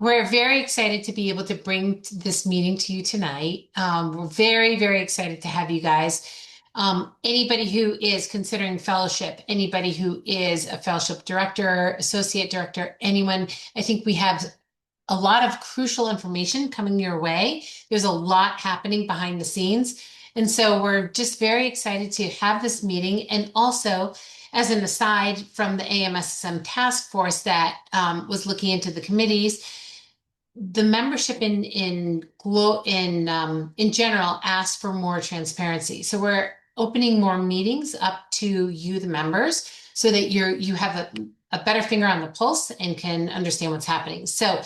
We're very excited to be able to bring this meeting to you tonight. We're very, very excited to have you guys. Anybody who is considering fellowship, anybody who is a fellowship director, associate director, anyone, I think we have a lot of crucial information coming your way. There's a lot happening behind the scenes. And so we're just very excited to have this meeting. And also, as an aside from the AMSSM task force that was looking into the committees, the membership in general asked for more transparency. So we're opening more meetings up to you, the members, so that you have a better finger on the pulse and can understand what's happening. So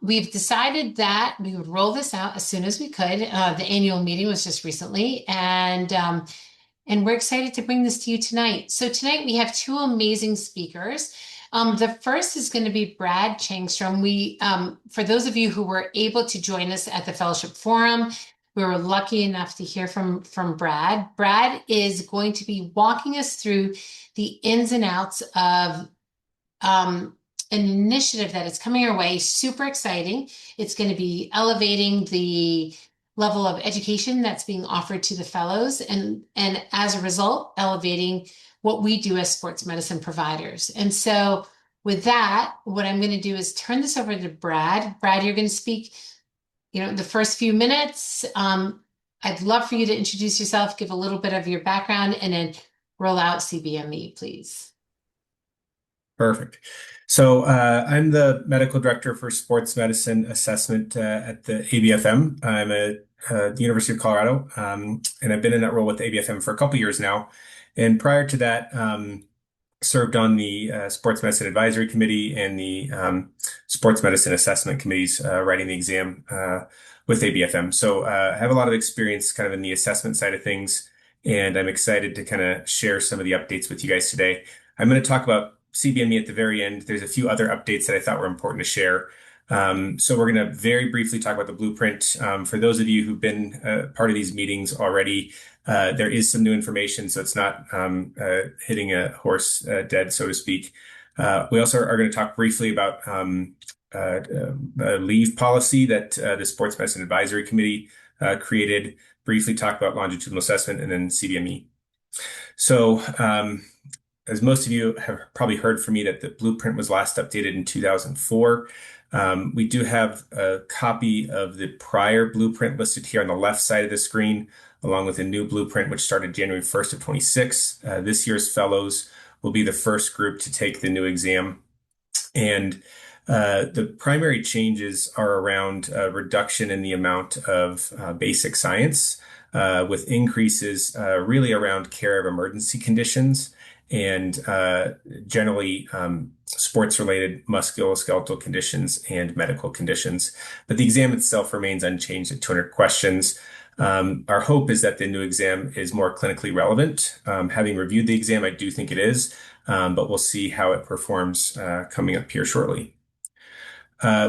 we've decided that we would roll this out as soon as we could. The annual meeting was just recently, and we're excited to bring this to you tonight. So tonight we have two amazing speakers. The first is going to be Brad Changstrom. For those of you who were able to join us at the Fellowship Forum, we were lucky enough to hear from Brad. Brad is going to be walking us through the ins and outs of an initiative that is coming our way. Super exciting. It's going to be elevating the level of education that's being offered to the fellows, and as a result, elevating what we do as sports medicine providers. And so with that, what I'm going to do is turn this over to Brad. Brad, you're going to speak, the first few minutes. I'd love for you to introduce yourself, give a little bit of your background, and then roll out CBME, please. Perfect. So I'm the medical director for sports medicine assessment at the ABFM. I'm at the University of Colorado, and I've been in that role with the ABFM for a couple years now. And prior to that, served on the Sports Medicine Advisory Committee and the Sports Medicine Assessment Committees, writing the exam with ABFM. So I have a lot of experience kind of in the assessment side of things, and I'm excited to kind of share some of the updates with you guys today. I'm going to talk about CBME at the very end. There's a few other updates that I thought were important to share. So we're going to very briefly talk about the blueprint. For those of you who've been part of these meetings already, there is some new information, so it's not hitting a horse dead, so to speak. We also are going to talk briefly about a leave policy that the Sports Medicine Advisory Committee created, briefly talk about longitudinal assessment, and then CBME. So as most of you have probably heard from me, that the blueprint was last updated in 2004. We do have a copy of the prior blueprint listed here on the left side of the screen, along with a new blueprint, which started January 1st of 26. This year's fellows will be the first group to take the new exam. And the primary changes are around reduction in the amount of basic science, with increases really around care of emergency conditions and generally sports-related musculoskeletal conditions and medical conditions. But the exam itself remains unchanged at 200 questions. Our hope is that the new exam is more clinically relevant. Having reviewed the exam, I do think it is, but we'll see how it performs coming up here shortly.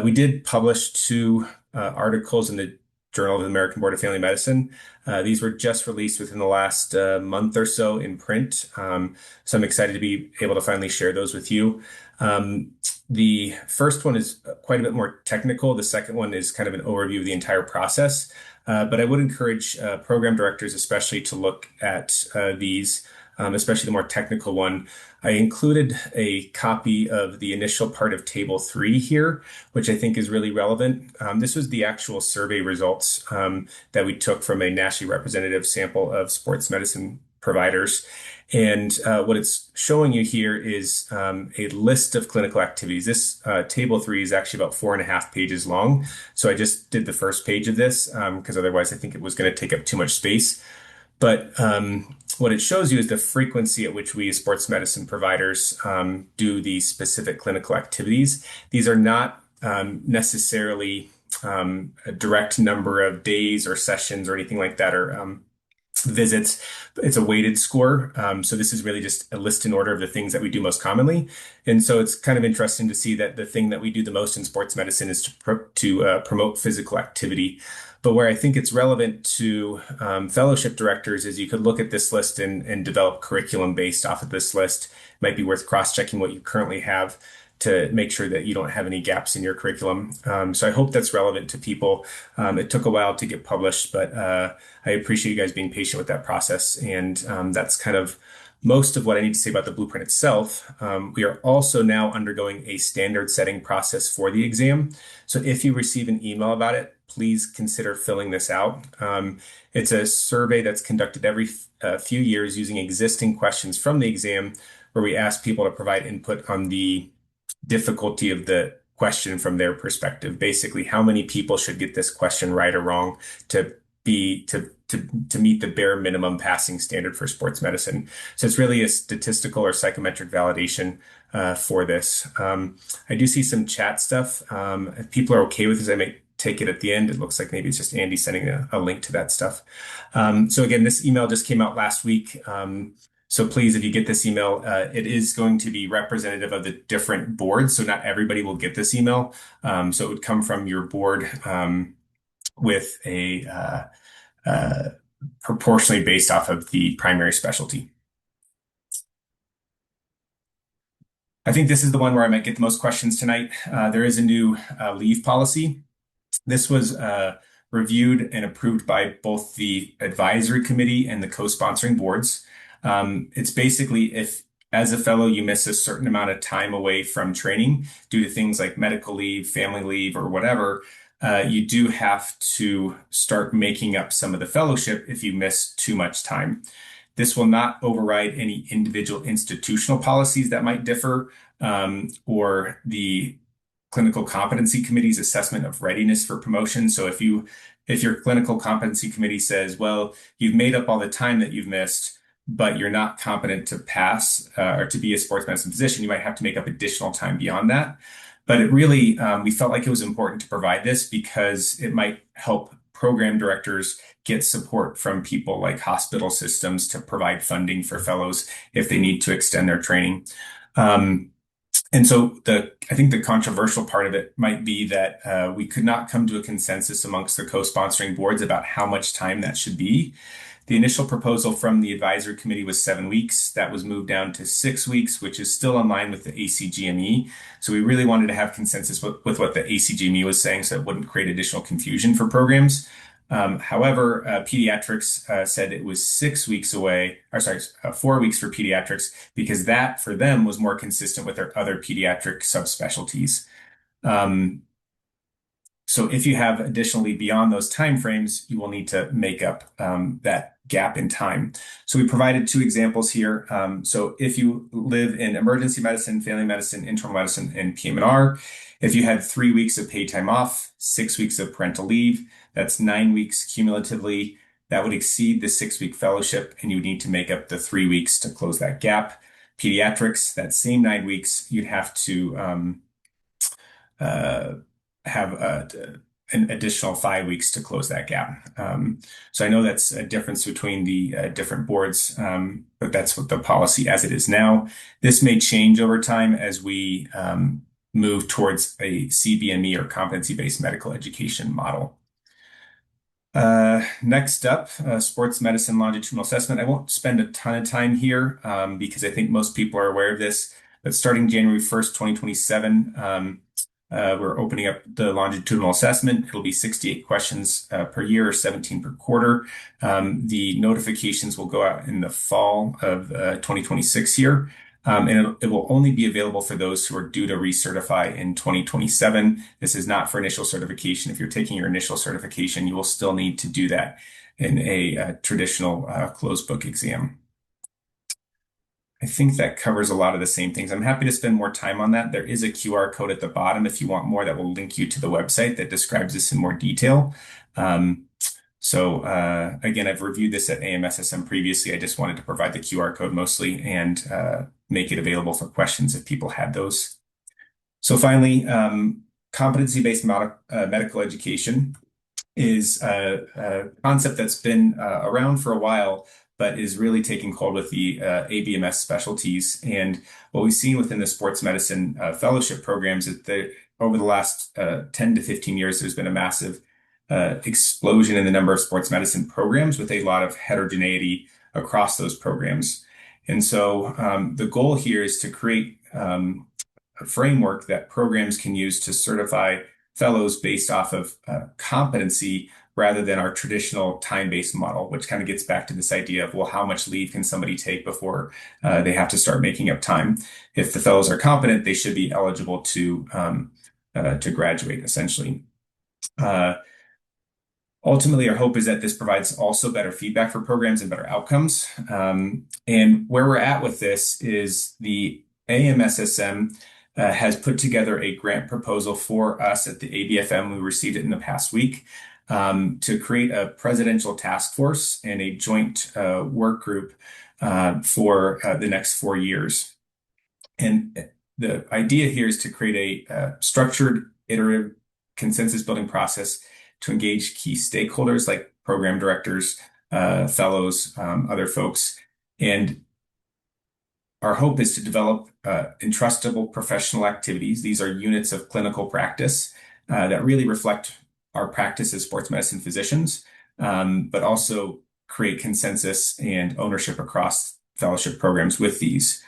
We did publish two articles in the Journal of the American Board of Family Medicine. These were just released within the last month or so in print. So I'm excited to be able to finally share those with you. The first one is quite a bit more technical. The second one is kind of an overview of the entire process. But I would encourage program directors especially to look at these, especially the more technical one. I included a copy of the initial part of Table 3 here, which I think is really relevant. This was the actual survey results that we took from a nationally representative sample of sports medicine providers. And what it's showing you here is a list of clinical activities. This Table 3 is actually about 4.5 pages long. So I just did the first page of this because otherwise I think it was going to take up too much space. But what it shows you is the frequency at which we as sports medicine providers do these specific clinical activities. These are not necessarily a direct number of days or sessions or anything like that, or visits. It's a weighted score. So this is really just a list in order of the things that we do most commonly. And so it's kind of interesting to see that the thing that we do the most in sports medicine is to promote physical activity. But where I think it's relevant to fellowship directors is you could look at this list and develop curriculum based off of this list. It might be worth cross-checking what you currently have to make sure that you don't have any gaps in your curriculum. So I hope that's relevant to people. It took a while to get published, but I appreciate you guys being patient with that process. And that's kind of most of what I need to say about the blueprint itself. We are also now undergoing a standard setting process for the exam. So if you receive an email about it, please consider filling this out. It's a survey that's conducted every few years using existing questions from the exam, where we ask people to provide input on the difficulty of the question from their perspective. Basically, how many people should get this question right or wrong to meet the bare minimum passing standard for sports medicine. So it's really a statistical or psychometric validation for this. I do see some chat stuff. If people are okay with this, I may take it at the end. It looks like maybe it's just Andy sending a link to that stuff. So again, this email just came out last week. So please, if you get this email, it is going to be representative of the different boards. So not everybody will get this email. So it would come from your board with a proportionally based off of the primary specialty. I think this is the one where I might get the most questions tonight. There is a new leave policy. This was reviewed and approved by both the advisory committee and the co-sponsoring boards. It's basically if, as a fellow, you miss a certain amount of time away from training due to things like medical leave, family leave, or whatever, you do have to start making up some of the fellowship if you miss too much time. This will not override any individual institutional policies that might differ, or the clinical competency committee's assessment of readiness for promotion. So if your clinical competency committee says, well, you've made up all the time that you've missed, but you're not competent to pass or to be a sports medicine physician, you might have to make up additional time beyond that. But it really, we felt like it was important to provide this because it might help program directors get support from people like hospital systems to provide funding for fellows if they need to extend their training. And so I think the controversial part of it might be that we could not come to a consensus amongst the co-sponsoring boards about how much time that should be. The initial proposal from the advisory committee was 7 weeks. That was moved down to 6 weeks, which is still in line with the ACGME. So we really wanted to have consensus with what the ACGME was saying so it wouldn't create additional confusion for programs. However, pediatrics said it was 6 weeks away, or sorry, 4 weeks for pediatrics, because that for them was more consistent with their other pediatric subspecialties. So if you have additionally beyond those timeframes, you will need to make up that gap in time. So we provided 2 examples here. So if you live in emergency medicine, family medicine, internal medicine, and PM&R, if you had 3 weeks of paid time off, 6 weeks of parental leave, that's 9 weeks cumulatively. That would exceed the 6-week fellowship, and you would need to make up the 3 weeks to close that gap. Pediatrics, that same 9 weeks, you'd have to have an additional 5 weeks to close that gap. So I know that's a difference between the different boards, but that's what the policy as it is now. This may change over time as we move towards a CBME or competency-based medical education model. Next up, sports medicine longitudinal assessment. I won't spend a ton of time here because I think most people are aware of this, but starting January 1st, 2027, we're opening up the longitudinal assessment. It'll be 68 questions per year or 17 per quarter. The notifications will go out in the fall of 2026 here. And it will only be available for those who are due to recertify in 2027. This is not for initial certification. If you're taking your initial certification, you will still need to do that in a traditional closed book exam. I think that covers a lot of the same things. I'm happy to spend more time on that. There is a QR code at the bottom if you want more that will link you to the website that describes this in more detail. Again, I've reviewed this at AMSSM previously. I just wanted to provide the QR code mostly and make it available for questions if people had those. So finally, competency-based medical education is a concept that's been around for a while, but is really taking hold with the ABMS specialties. And what we've seen within the sports medicine fellowship programs is that over the last 10 to 15 years, there's been a massive explosion in the number of sports medicine programs with a lot of heterogeneity across those programs. And so the goal here is to create framework that programs can use to certify fellows based off of competency rather than our traditional time-based model, which kind of gets back to this idea of, well, how much leave can somebody take before they have to start making up time? If the fellows are competent, they should be eligible to graduate, essentially. Ultimately, our hope is that this provides also better feedback for programs and better outcomes. And where we're at with this is the AMSSM has put together a grant proposal for us at the ABFM. We received it in the past week to create a presidential task force and a joint work group for the next 4 years. And the idea here is to create a structured, iterative, consensus building process to engage key stakeholders like program directors, fellows, other folks. And our hope is to develop entrustable professional activities. These are units of clinical practice that really reflect our practice as sports medicine physicians, but also create consensus and ownership across fellowship programs with these.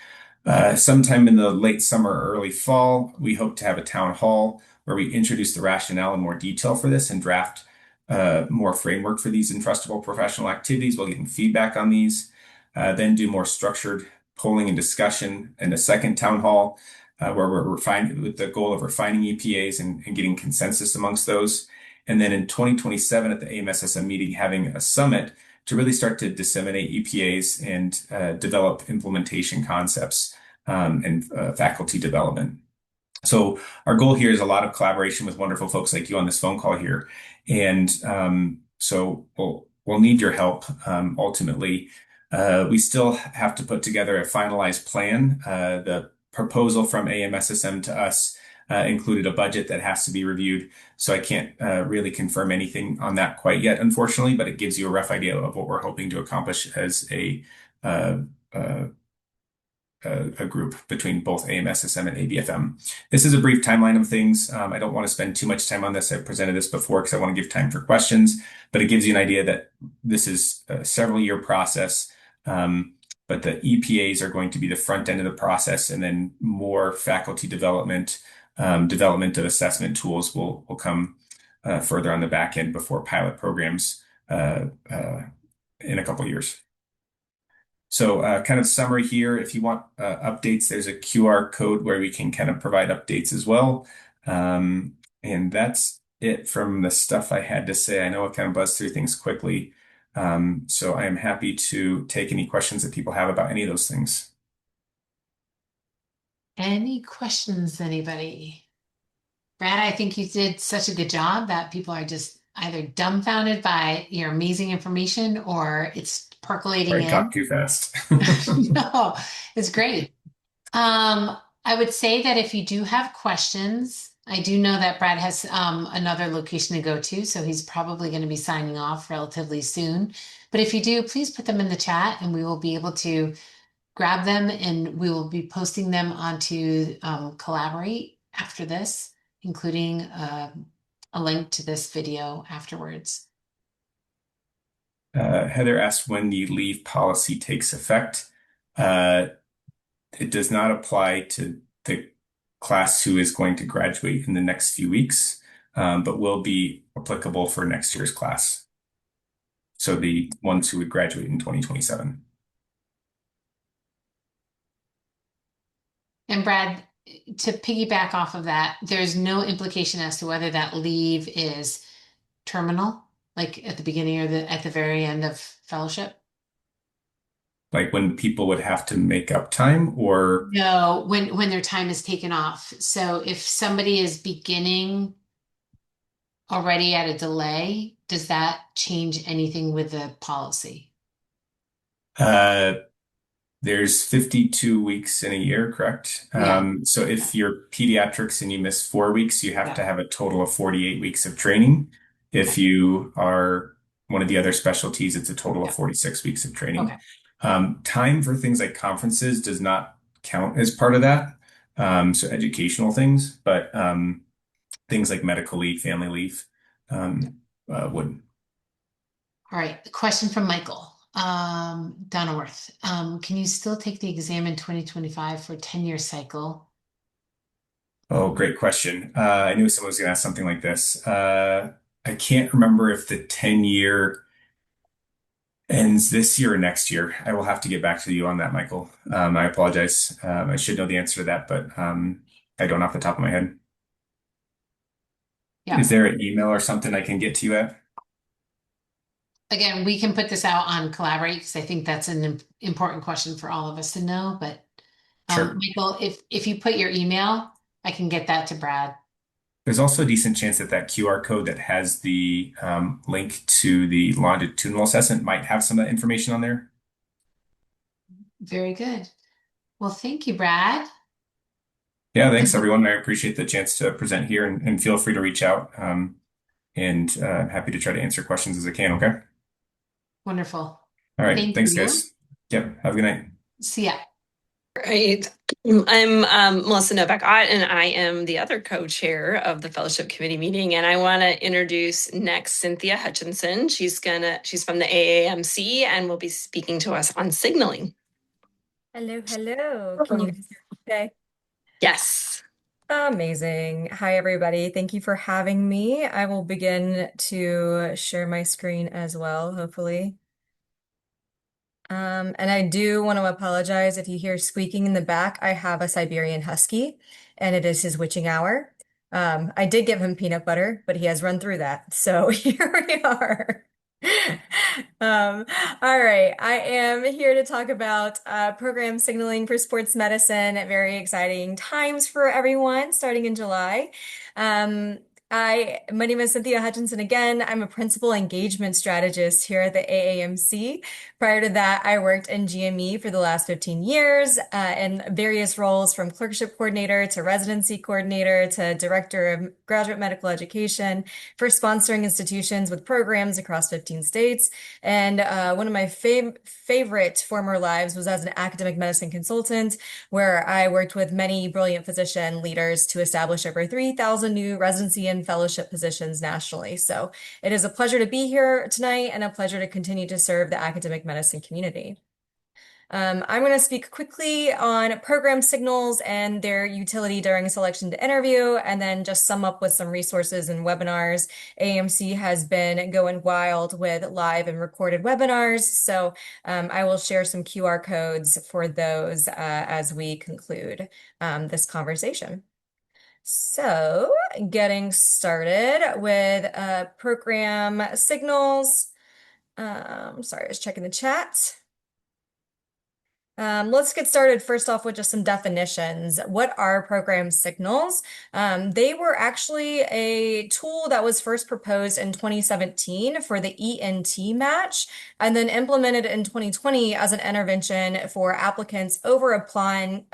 Sometime in the late summer or early fall, we hope to have a town hall where we introduce the rationale in more detail for this and draft more framework for these entrustable professional activities while getting feedback on these. Then do more structured polling and discussion in a second town hall where we're refining with the goal of refining EPAs and getting consensus amongst those. And then in 2027 at the AMSSM meeting, having a summit to really start to disseminate EPAs and develop implementation concepts and faculty development. So our goal here is a lot of collaboration with wonderful folks like you on this phone call here. And so we'll need your help ultimately. We still have to put together a finalized plan. The proposal from AMSSM to us included a budget that has to be reviewed. So I can't really confirm anything on that quite yet, unfortunately, but it gives you a rough idea of what we're hoping to accomplish as a group between both AMSSM and ABFM. This is a brief timeline of things. I don't want to spend too much time on this. I've presented this before because I want to give time for questions, but it gives you an idea that this is a several-year process. But the EPAs are going to be the front end of the process, and then more faculty development, development of assessment tools will come further on the back end before pilot programs in a couple of years. So kind of summary here, if you want updates, there's a QR code where we can kind of provide updates as well. And that's it from the stuff I had to say. I know I kind of buzzed through things quickly. So I am happy to take any questions that people have about any of those things. Any questions, anybody? Brad, I think you did such a good job that people are just either dumbfounded by your amazing information or it's percolating Sorry, in. talk too fast. No, it's great. I would say that if you do have questions, I do know that Brad has another location to go to, so he's probably going to be signing off relatively soon. But if you do, please put them in the chat and we will be able to grab them and we will be posting them onto Collaborate after this, including a link to this video afterwards. Heather asked when the leave policy takes effect. It does not apply to the class who is going to graduate in the next few weeks, but will be applicable for next year's class. So the ones who would graduate in 2027. And Brad, to piggyback off of that, there's no implication as to whether that leave is terminal, like at the beginning or at the very end of fellowship. Like when people would have to make up time or? No, when their time is taken off. So if somebody is beginning already at a delay, does that change anything with the policy? There's 52 weeks in a year, correct? Yeah. So if you're pediatrics and you miss 4 weeks, you have Yeah. to have a total of 48 weeks of training. If you are one of the other specialties, it's a total of 46 weeks of training. Okay. Time for things like conferences does not count as part of that. So educational things, but things like medical leave, family leave would. All right. The question from Michael Donworth. Can you still take the exam in 2025 for 10-year cycle? Oh, great question. I knew someone was going to ask something like this. I can't remember if the 10-year ends this year or next year. I will have to get back to you on that, Michael. I apologize. I should know the answer to that, but I don't off the top of my head. Yeah. Is there an email or something I can get to you at? Again, we can put this out on Collaborate because I think that's an important question for all of us to know. But Sure. Michael, if you put your email, I can get that to Brad. There's also a decent chance that that QR code that has the link to the longitudinal assessment might have some of that information on there. Very good. Well, thank you, Brad. Yeah, And thanks everyone. I appreciate the chance to present here and feel free to reach out. And happy to try to answer questions as I can. Okay. wonderful. All right. Thank Thanks, you. guys. Yep. Have a good night. See ya. Right. I'm Melissa Novak-Ott, and I am the other co-chair of the Fellowship Committee meeting. And I want to introduce next Cynthia Hutchinson. She's from the AAMC and will be speaking to us on signaling. Hello, hello. Can you guys hear me today? Yes. Amazing. Hi, everybody. Thank you for having me. I will begin to share my screen as well, hopefully. And I do want to apologize if you hear squeaking in the back. I have a Siberian Husky, and it is his witching hour. I did give him peanut butter, but he has run through that. So here we are. All right, I am here to talk about program signaling for sports medicine at very exciting times for everyone starting in July. Um, my name is Cynthia Hutchinson again. I'm a principal engagement strategist here at the AAMC. Prior to that, I worked in GME for the last 15 years in various roles from clerkship coordinator to residency coordinator to director of graduate medical education for sponsoring institutions with programs across 15 states. And one of my favorite former lives was as an academic medicine consultant, where I worked with many brilliant physician leaders to establish over 3,000 new residency and fellowship positions nationally. So it is a pleasure to be here tonight and a pleasure to continue to serve the academic medicine community. I'm going to speak quickly on program signals and their utility during selection to interview, and then just sum up with some resources and webinars. AMC has been going wild with live and recorded webinars, so I will share some QR codes for those as we conclude this conversation. So, getting started with program signals. Sorry, I was checking the chat. Let's get started first off with just some definitions. What are program signals? They were actually a tool that was first proposed in 2017 for the ENT match and then implemented in 2020 as an intervention for applicants over applying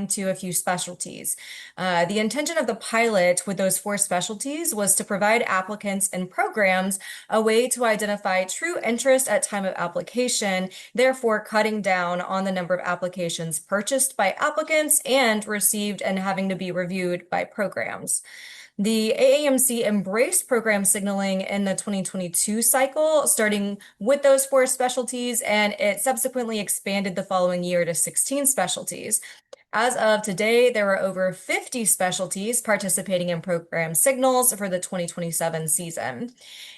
to a few specialties. The intention of the pilot with those 4 specialties was to provide applicants and programs a way to identify true interest at time of application, therefore cutting down on the number of applications purchased by applicants and received and having to be reviewed by programs. The AAMC embraced program signaling in the 2022 cycle, starting with those 4 specialties, and it subsequently expanded the following year to 16 specialties. As of today, there are over 50 specialties participating in program signals for the 2027 season.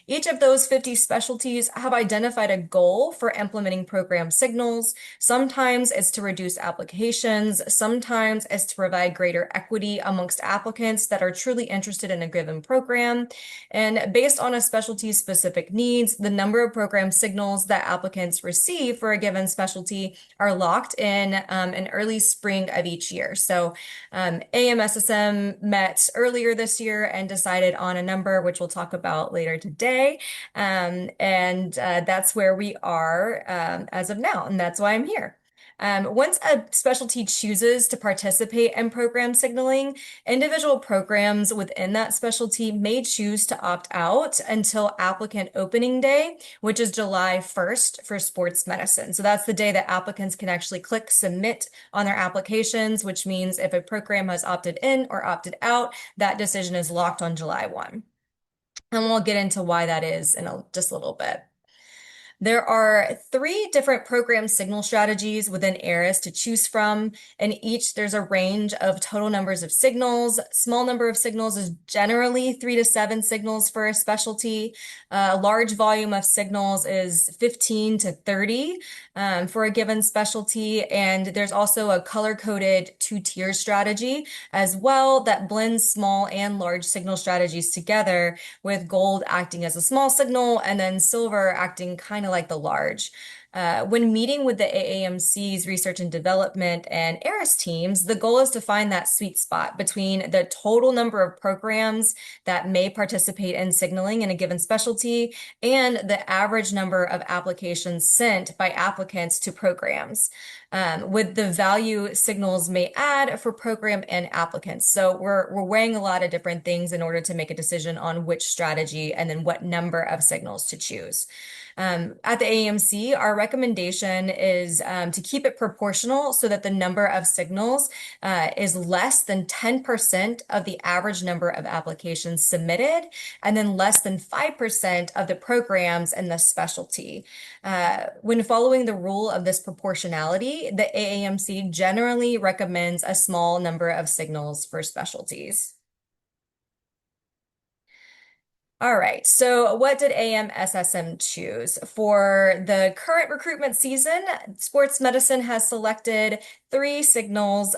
Each of those 50 specialties have identified a goal for implementing program signals. Sometimes it's to reduce applications. Sometimes it's to provide greater equity amongst applicants that are truly interested in a given program. And based on a specialty's specific needs, the number of program signals that applicants receive for a given specialty are locked in early spring of each year. So AMSSM met earlier this year and decided on a number, which we'll talk about later today. That's where we are as of now, and that's why I'm here. Once a specialty chooses to participate in program signaling, individual programs within that specialty may choose to opt out until applicant opening day, which is July 1st for sports medicine. So that's the day that applicants can actually click submit on their applications, which means if a program has opted in or opted out, that decision is locked on July 1. And we'll get into why that is in just a little bit. There are 3 different program signal strategies within ARIS to choose from. In each, there's a range of total numbers of signals. Small number of signals is generally 3 to 7 signals for a specialty. A large volume of signals is 15 to 30 for a given specialty. And there's also a color-coded 2-tier strategy as well that blends small and large signal strategies together, with gold acting as a small signal and then silver acting kind of like the large. When meeting with the AAMC's research and development and ARIS teams, the goal is to find that sweet spot between the total number of programs that may participate in signaling in a given specialty and the average number of applications sent by applicants to programs, with the value signals may add for program and applicants. So we're weighing a lot of different things in order to make a decision on which strategy and then what number of signals to choose. At the AAMC, our recommendation is to keep it proportional so that the number of signals is less than 10% of the average number of applications submitted, and then less than 5% of the programs in the specialty. When following the rule of this proportionality, the AAMC generally recommends a small number of signals for specialties. All right, so what did AMSSM choose? For the current recruitment season, sports medicine has selected 3 signals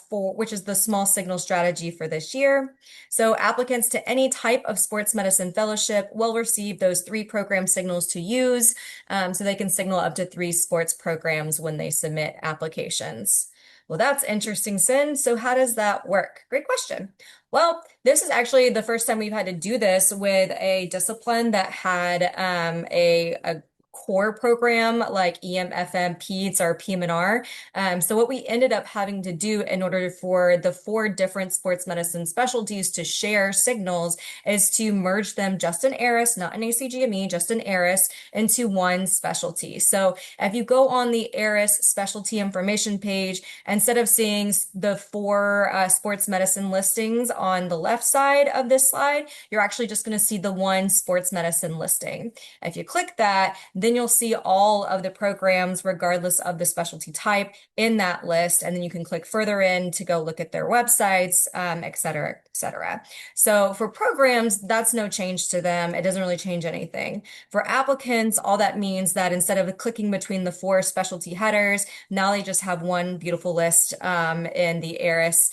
which is the small signal strategy for this year. So applicants to any type of sports medicine fellowship will receive those 3 program signals to use, so they can signal up to 3 sports programs when they submit applications. Well, that's interesting, Sin. So how does that work? Great question. Well, this is actually the first time we've had to do this with a discipline that had a core program like EMFM, PEDS, or PM&R. So what we ended up having to do in order for the 4 different sports medicine specialties to share signals is to merge them just in ARIS, not in ACGME, just in ARIS, into one specialty. So if you go on the ARIS specialty information page, instead of seeing the 4 sports medicine listings on the left side of this slide, you're actually just going to see the one sports medicine listing. If you click that, then you'll see all of the programs, regardless of the specialty type, in that list. And then you can click further in to go look at their websites, et cetera, et cetera. So for programs, that's no change to them. It doesn't really change anything. For applicants, all that means that instead of clicking between the 4 specialty headers, now they just have one beautiful list in the ARIS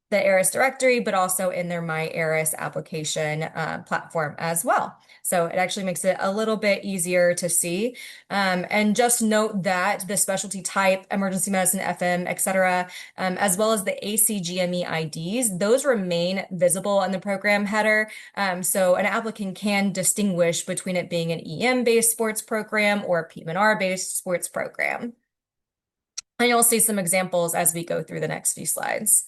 directory, but also in their My ARIS application platform as well. So it actually makes it a little bit easier to see. And just note that the specialty type, emergency medicine, FM, et cetera, as well as the ACGME IDs, those remain visible in the program header. So an applicant can distinguish between it being an EM-based sports program or a PM&R-based sports program. And you'll see some examples as we go through the next few slides.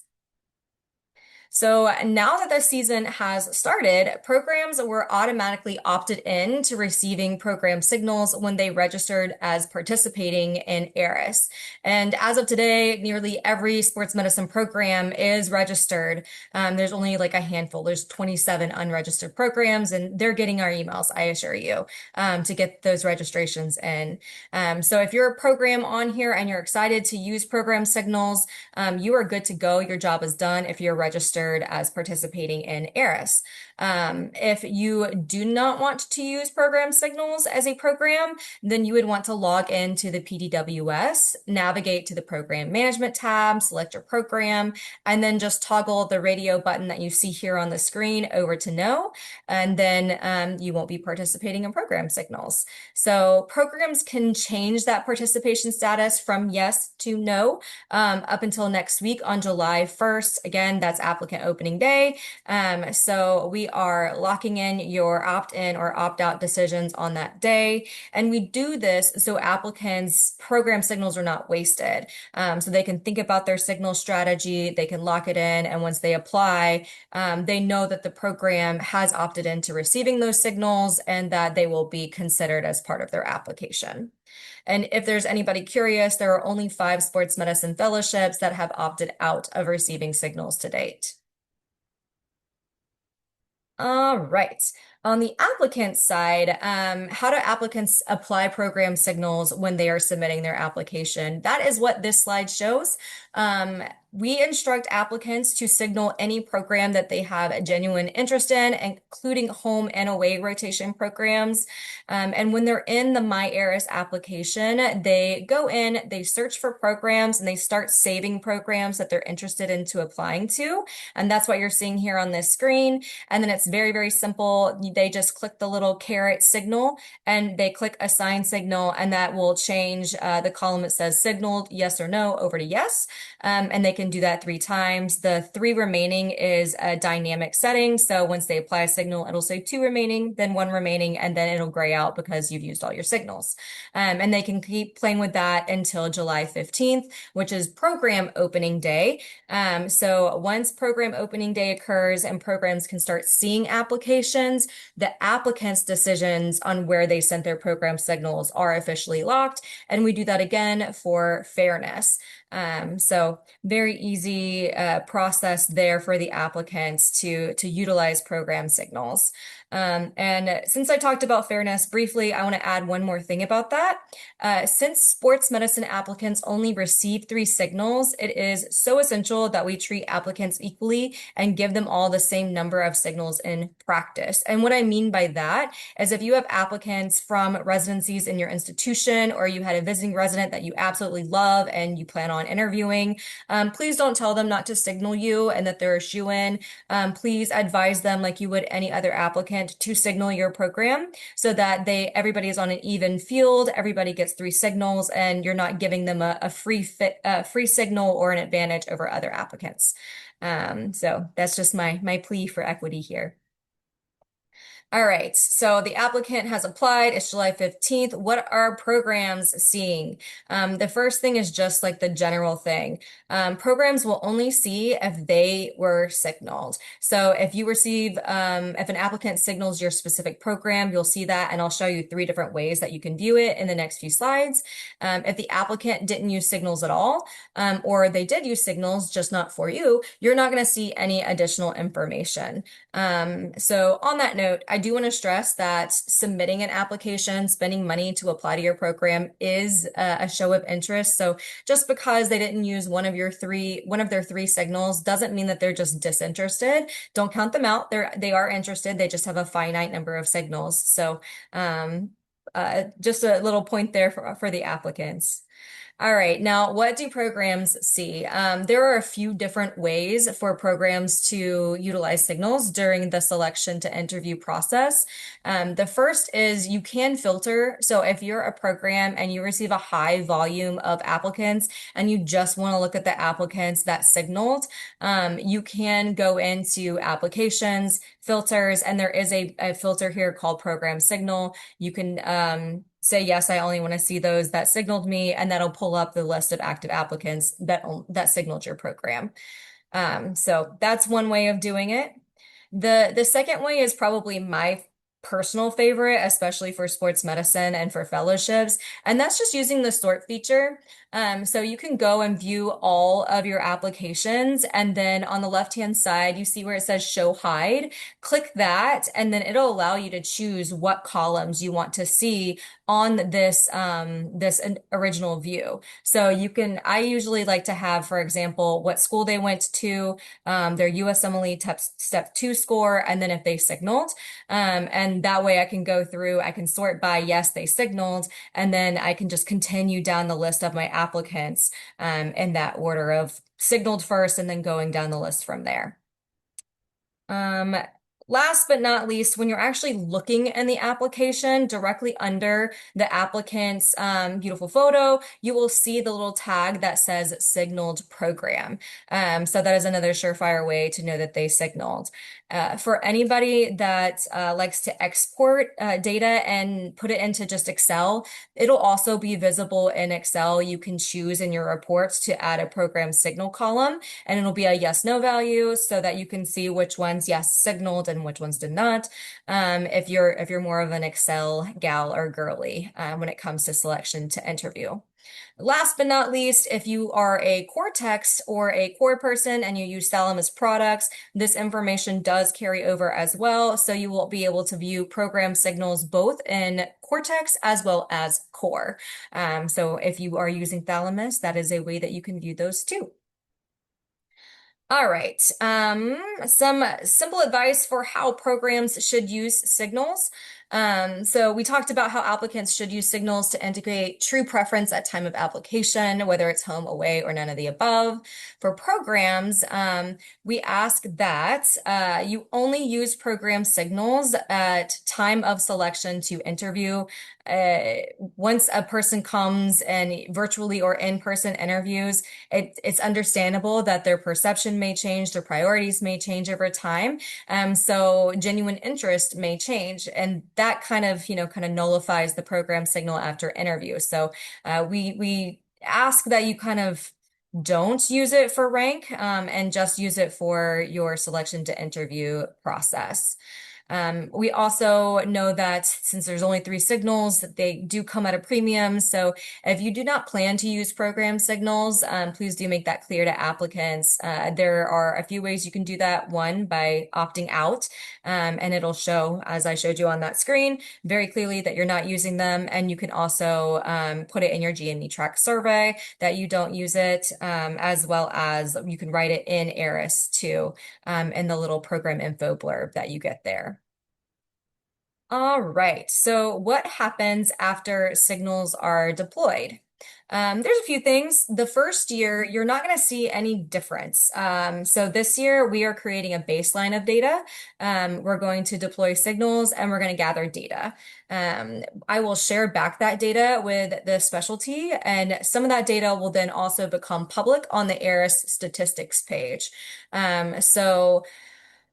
So now that the season has started, programs were automatically opted in to receiving program signals when they registered as participating in ARIS. And as of today, nearly every sports medicine program is registered. There's only like a handful. There's 27 unregistered programs, and they're getting our emails, I assure you, to get those registrations in. So if you're a program on here and you're excited to use program signals, you are good to go. Your job is done if you're registered as participating in ARIS. If you do not want to use program signals as a program, then you would want to log into the PDWS, navigate to the program management tab, select your program, and then just toggle the radio button that you see here on the screen over to no, and then you won't be participating in program signals. So programs can change that participation status from yes to no up until next week on July 1st. Again, that's applicant opening day. So we are locking in your opt-in or opt-out decisions on that day. And we do this so applicants' program signals are not wasted. So they can think about their signal strategy, they can lock it in, and once they apply, they know that the program has opted into receiving those signals and that they will be considered as part of their application. And if there's anybody curious, there are only 5 sports medicine fellowships that have opted out of receiving signals to date. All right. On the applicant side, how do applicants apply program signals when they are submitting their application? That is what this slide shows. We instruct applicants to signal any program that they have a genuine interest in, including home and away rotation programs. And when they're in the MyAris application, they go in, they search for programs, and they start saving programs that they're interested into applying to. And that's what you're seeing here on this screen. And then it's very, very simple. They just click the little caret signal and they click assign signal, and that will change the column that says signaled yes or no over to yes. And they can do that 3 times. The 3 remaining is a dynamic setting. So once they apply a signal, it'll say 2 remaining, then 1 remaining, and then it'll gray out because you've used all your signals. And they can keep playing with that until July 15th, which is program opening day. So once program opening day occurs and programs can start seeing applications, the applicants' decisions on where they sent their program signals are officially locked. And we do that again for fairness. So very easy process there for the applicants to utilize program signals. And since I talked about fairness briefly, I want to add one more thing about that. Since sports medicine applicants only receive 3 signals, it is so essential that we treat applicants equally and give them all the same number of signals in practice. And what I mean by that is if you have applicants from residencies in your institution, or you had a visiting resident that you absolutely love and you plan on interviewing, please don't tell them not to signal you and that they're a shoo-in. Please advise them like you would any other applicant to signal your program so that everybody is on an even field, everybody gets 3 signals, and you're not giving them a free signal or an advantage over other applicants. So that's just my plea for equity here. All right, so the applicant has applied. It's July 15th. What are programs seeing? The first thing is just like the general thing. Programs will only see if they were signaled. So if you receive, if an applicant signals your specific program, you'll see that, and I'll show you 3 different ways that you can view it in the next few slides. If the applicant didn't use signals at all, or they did use signals, just not for you, you're not going to see any additional information. So on that note, I do want to stress that submitting an application, spending money to apply to your program is a show of interest. So just because they didn't use one of their 3 signals doesn't mean that they're just disinterested. Don't count them out. They are interested. They just have a finite number of signals. So just a little point there for the applicants. All right, now what do programs see? There are a few different ways for programs to utilize signals during the selection to interview process. The first is you can filter. So if you're a program and you receive a high volume of applicants and you just want to look at the applicants that signaled, you can go into applications, filters, and there is a filter here called program signal. You can say, yes, I only want to see those that signaled me, and that'll pull up the list of active applicants that signaled your program. So that's one way of doing it. The second way is probably my personal favorite, especially for sports medicine and for fellowships, and that's just using the sort feature. So you can go and view all of your applications, and then on the left-hand side, you see where it says show hide. Click that, and then it'll allow you to choose what columns you want to see on this original view. So I usually like to have, for example, what school they went to, their USMLE step 2 score, and then if they signaled. And that way I can go through, I can sort by yes, they signaled, and then I can just continue down the list of my applicants in that order of signaled first and then going down the list from there. Last but not least, when you're actually looking in the application directly under the applicant's beautiful photo, you will see the little tag that says signaled program. So that is another surefire way to know that they signaled. For anybody that likes to export data and put it into just Excel, it'll also be visible in Excel. You can choose in your reports to add a program signal column, and it'll be a yes/no value so that you can see which ones yes signaled and which ones did not. If you're more of an Excel gal or girly when it comes to selection to interview. Last but not least, if you are a core text or a core person and you use Thalamus products, this information does carry over as well. So you will be able to view program signals both in Cortex as well as core. So if you are using Thalamus, that is a way that you can view those too. All right, some simple advice for how programs should use signals. So we talked about how applicants should use signals to indicate true preference at time of application, whether it's home, away, or none of the above. For programs, we ask that you only use program signals at time of selection to interview. Once a person comes and virtually or in-person interviews, it's understandable that their perception may change, their priorities may change over time. So genuine interest may change, and that kind of nullifies the program signal after interview. So we ask that you kind of don't use it for rank and just use it for your selection to interview process. We also know that since there's only 3 signals, they do come at a premium. So if you do not plan to use program signals, please do make that clear to applicants. There are a few ways you can do that. One, by opting out, and it'll show, as I showed you on that screen, very clearly that you're not using them. And you can also put it in your GME track survey that you don't use it, as well as you can write it in ARIS too, in the little program info blurb that you get there. All right, so what happens after signals are deployed? There's a few things. The first year, you're not going to see any difference. So this year, we are creating a baseline of data. We're going to deploy signals and we're going to gather data. I will share back that data with the specialty, and some of that data will then also become public on the ARIS statistics page.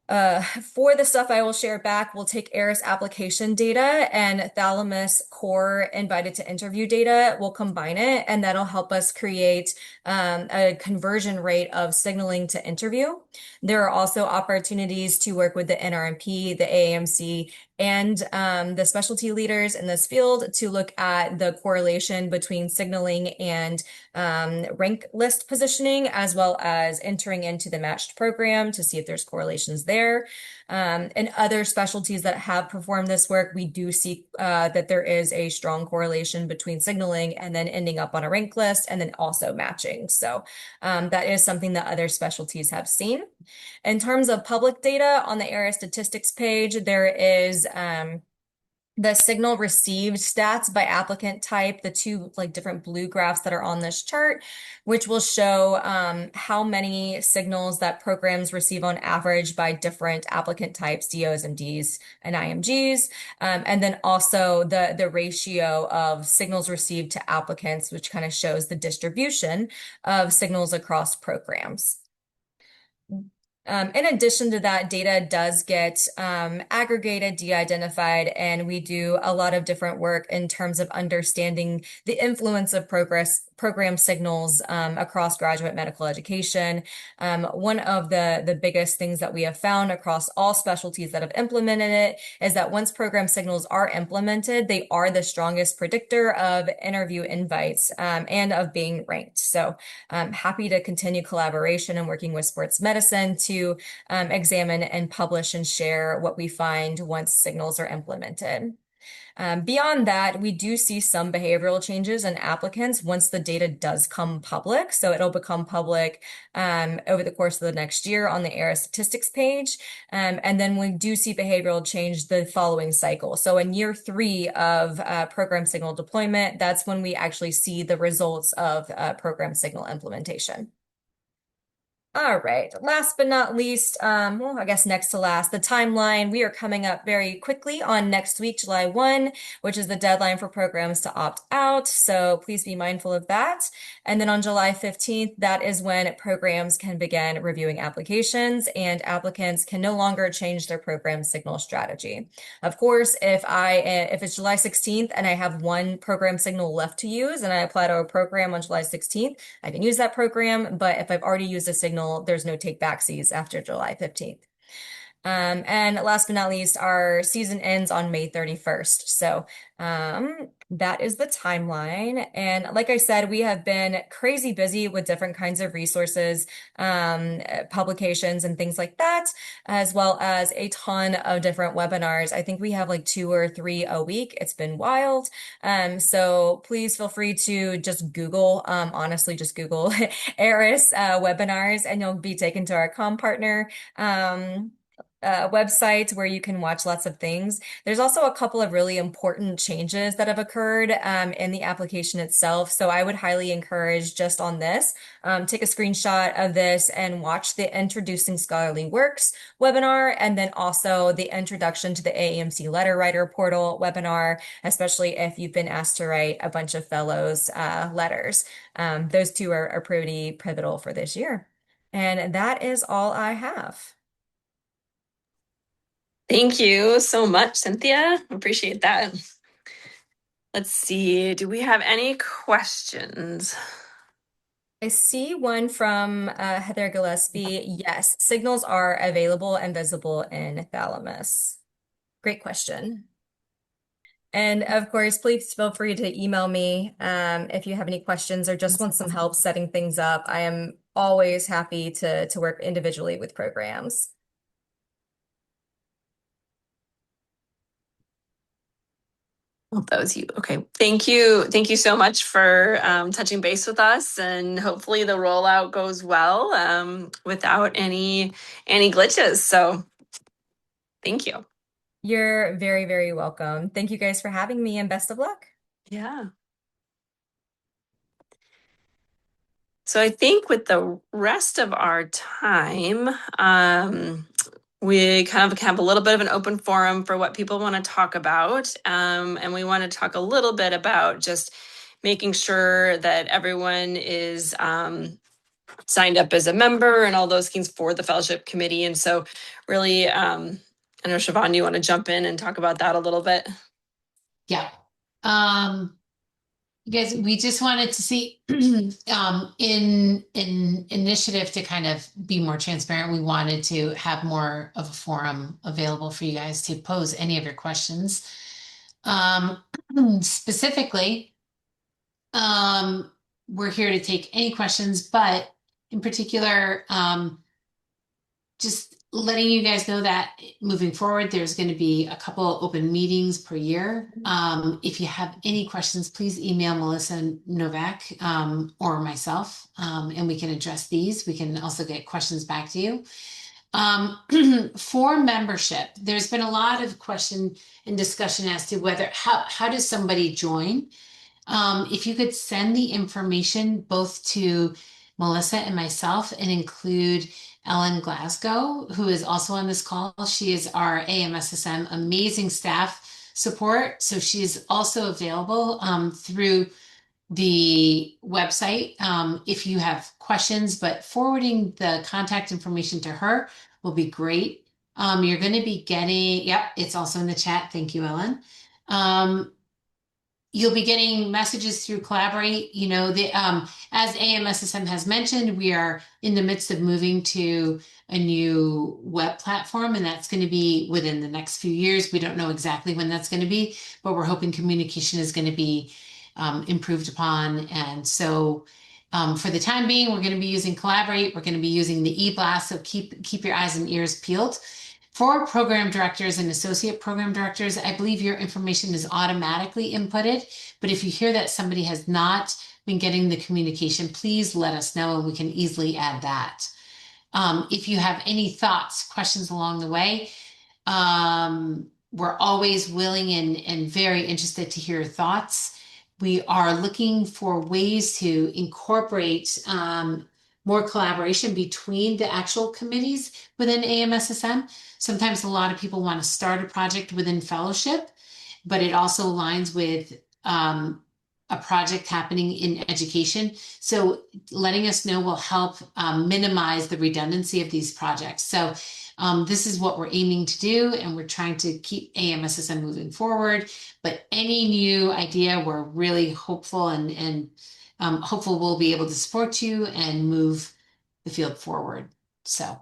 For the stuff I will share back, we'll take ARIS application data and Thalamus core invited to interview data. We'll combine it, and that'll help us create a conversion rate of signaling to interview. There are also opportunities to work with the NRMP, the AAMC, and the specialty leaders in this field to look at the correlation between signaling and rank list positioning, as well as entering into the matched program to see if there's correlations there. And other specialties that have performed this work, we do see that there is a strong correlation between signaling and then ending up on a rank list and then also matching. So that is something that other specialties have seen. In terms of public data on the ARIS statistics page, there is the signal received stats by applicant type, the 2 different blue graphs that are on this chart, which will show how many signals that programs receive on average by different applicant types, DOs, MDs, and IMGs. And then also the ratio of signals received to applicants, which kind of shows the distribution of signals across programs. In addition to that, data does get aggregated, de-identified, and we do a lot of different work in terms of understanding the influence of program signals across graduate medical education. One of the biggest things that we have found across all specialties that have implemented it is that once program signals are implemented, they are the strongest predictor of interview invites and of being ranked. So I'm happy to continue collaboration and working with sports medicine to examine and publish and share what we find once signals are implemented. Beyond that, we do see some behavioral changes in applicants once the data does come public. So it'll become public over the course of the next year on the ARIS statistics page. And then we do see behavioral change the following cycle. So in year 3 of program signal deployment, that's when we actually see the results of program signal implementation. All right, last but not least, well, I guess next to last, the timeline. We are coming up very quickly on next week, July 1, which is the deadline for programs to opt out. So please be mindful of that. And then on July 15th, that is when programs can begin reviewing applications and applicants can no longer change their program signal strategy. Of course, if it's July 16th and I have one program signal left to use and I apply to a program on July 16th, I can use that program. But if I've already used a signal, there's no take backsies after July 15th. And last but not least, our season ends on May 31st. So that is the timeline. And like I said, we have been crazy busy with different kinds of resources, publications, and things like that, as well as a ton of different webinars. I think we have like 2 or 3 a week. It's been wild. So please feel free to just Google, honestly, just Google ARIS webinars, and you'll be taken to our comm partner. Website where you can watch lots of things. There's also a couple of really important changes that have occurred in the application itself. So I would highly encourage just on this, take a screenshot of this and watch the Introducing Scholarly Works webinar, and then also the Introduction to the AAMC Letter Writer Portal webinar, especially if you've been asked to write a bunch of fellows letters. Those two are pretty pivotal for this year. And that is all I have. Thank you so much, Cynthia. Appreciate that. Let's see. Do we have any questions? I see one from Heather Gillespie. Yes, signals are available and visible in Thalamus. Great question. And of course, please feel free to email me if you have any questions or just want some help setting things up. I am always happy to work individually with programs. That was you. Okay. Thank you. Thank you so much for touching base with us, and hopefully the rollout goes well without any glitches. So thank you. You're very, very welcome. Thank you guys for having me, and best of luck. Yeah. So I think with the rest of our time, we kind of have a little bit of an open forum for what people want to talk about. And we want to talk a little bit about just making sure that everyone is signed up as a member and all those things for the fellowship committee. And so really, I know, Siobhan, you want to jump in and talk about that a little bit? Yeah. You guys, we just wanted to see in initiative to kind of be more transparent. We wanted to have more of a forum available for you guys to pose any of your questions. Specifically, we're here to take any questions, but in particular, just letting you guys know that moving forward, there's going to be a couple open meetings per year. If you have any questions, please email Melissa Novak or myself, and we can address these. We can also get questions back to you. For membership, there's been a lot of question and discussion as to whether how does somebody join? If you could send the information both to Melissa and myself and include Ellen Glasgow, who is also on this call. She is our AMSSM amazing staff support. So she is also available through the website if you have questions, but forwarding the contact information to her will be great. You're going to be getting, yep, it's also in the chat. Thank you, Ellen. You'll be getting messages through Collaborate. You know, as AMSSM has mentioned, we are in the midst of moving to a new web platform, and that's going to be within the next few years. We don't know exactly when that's going to be, but we're hoping communication is going to be improved upon. And so for the time being, we're going to be using Collaborate. We're going to be using the eBlast, so keep your eyes and ears peeled. For program directors and associate program directors, I believe your information is automatically inputted, but if you hear that somebody has not been getting the communication, please let us know and we can easily add that. If you have any thoughts, questions along the way, we're always willing and very interested to hear your thoughts. We are looking for ways to incorporate more collaboration between the actual committees within AMSSM. Sometimes a lot of people want to start a project within fellowship, but it also aligns with a project happening in education. So letting us know will help minimize the redundancy of these projects. So this is what we're aiming to do, and we're trying to keep AMSSM moving forward. But any new idea, we're really hopeful and hopeful we'll be able to support you and move the field forward. So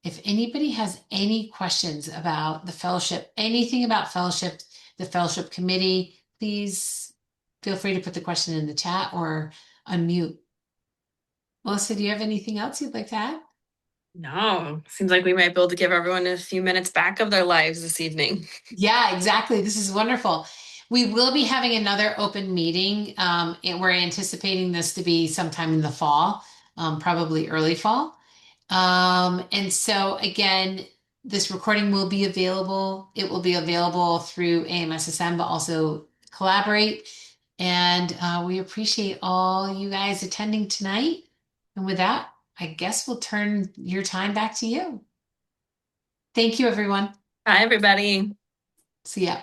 If anybody has any questions about the fellowship, anything about fellowship, the fellowship committee, please feel free to put the question in the chat or unmute. Melissa, do you have anything else you'd like to add? No, seems like we might be able to give everyone a few minutes back of their lives this evening. Yeah, exactly. This is wonderful. We will be having another open meeting, and we're anticipating this to be sometime in the fall, probably early fall. And so again, this recording will be available. It will be available through AMSSM, but also Collaborate. And we appreciate all you guys attending tonight. And with that, I guess we'll turn your time back to you. Thank you, everyone. Hi, everybody. See ya.